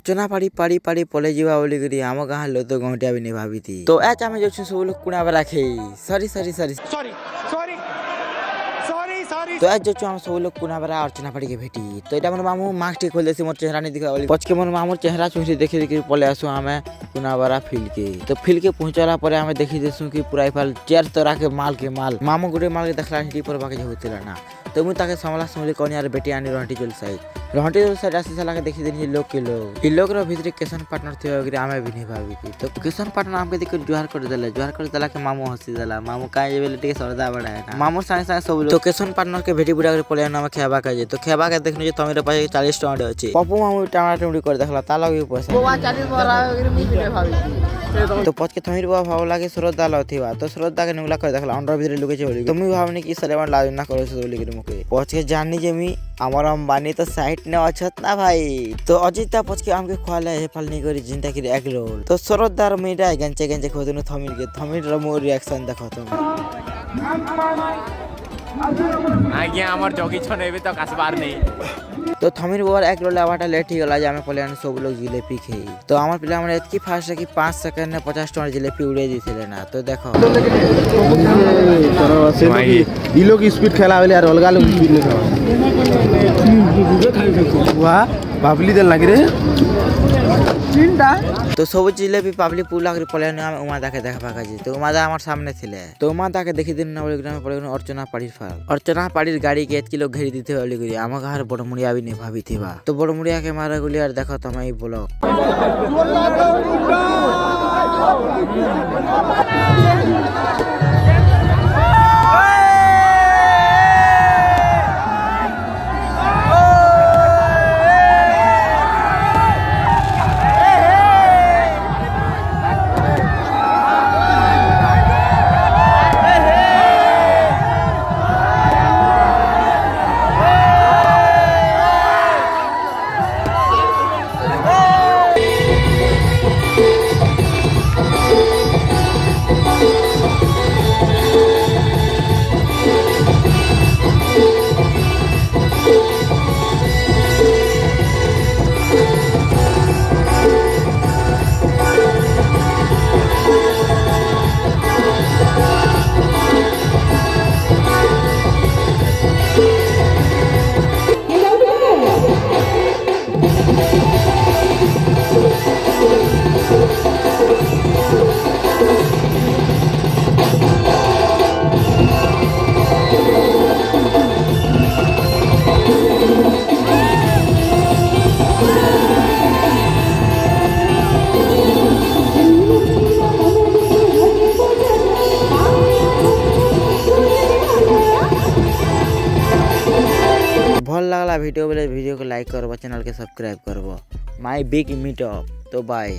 चना पाड़ी पाड़ी पाड़ी पले जीवा बोली करी आम गाँ लो तो घंटिया भी नहीं भाभी थी तो आज आम जो सब लोग कुणा बेला खेई sorry sorry sorry sorry sorry sorry तो आज जो हम सब लोग कुणा बेला अर्चना पाड़ी के भेटी तो एटा मन मामू मास्क टी खोल देसी मोर चेहरा नहीं दिखा बोली पछ के मन मामू चेहरा चुहरी देखि देखि पले आसु हमें कुणा बेला फील के तो फील के पहुंचला पर हमें देखि देसु कि पूरा फल चार तरह के माल मामू गुडे माल के देखला हिटी पर बाके होतिला ना तो मु ताके समला समली कोन यार बेटी आनी रहंटी चल साइड आसी साला के देखि देनी लोग के लोग रो भीतर किशन पार्टनर थे अगर आमे भी नहीं भाभी थी तो किशन पार्टनर हमके देख जुहार कर देला के मामू हंसी देला मामू काहे बेले टिके सरदा बड़ा है ना मामू संगे संगे सब लोग तो किशन पार्टनर के भेटी बुढ़ा के पले ना खेबा के तो खेबा के देखनु जे तमेरे पास 40 टका अछि पप्पू मामू टाटा टुंडी कर देखला ताला भी पैसा गोवा 40 बरा मी भी भाभी तो पछ के थमीर बा भाव लागे श्रद्धा लथिबा तो श्रद्धा के नुगला कर देखला अंडर भीतर लुके बोली तुम भावनी कि सलेमान लाज ना करो से बोली के मुके पछ के जाननी जे मी हमर अंबानी तो साइड ने अछत ना भाई तो अजिता पछ के हमके खवाले हे फल नहीं करी जिंदा की एक रोल तो श्रद्धार मेरा गंचे गंचे खोदनु थमीर रो मोर रिएक्शन देखो तुम आज्ञा हमर जगी छनेबे तक आसबार नहीं तो थमीर बार एक रोल आवाटा लेट ही गला जे हमें पले सब लोग जिलेबी खेई तो हमर पिला हमरे इतकी फास्ट है कि 5 सेकंड में 50 टका जिलेबी उड़े दिथिले ना तो देखो ई लोग स्पीड खेला वाले यार अलगा लोग स्पीड नहीं खावा वाह बाबली दे लग रे तो सब जिलेबी पाबली पुला कर पले हम उमादा के देखबा काजी तो उमादा हमर सामने थिले तो उमादा के देखि दिन ना बोले ग्राम पले अर्चना पाड़ी फाल अर्चना पाड़ी गाड़ी के 1 किलो घेरी दिथे बोली करी हम घर बड़ मुड़िया भी नहीं भाभी थीबा तो बड़ मुड़िया के मारे गुली यार देखो तुम ई बोलो भल लागला वीडियो को लाइक करबो चैनल के सब्सक्राइब करबो माय बिग मीटअप तो बाय।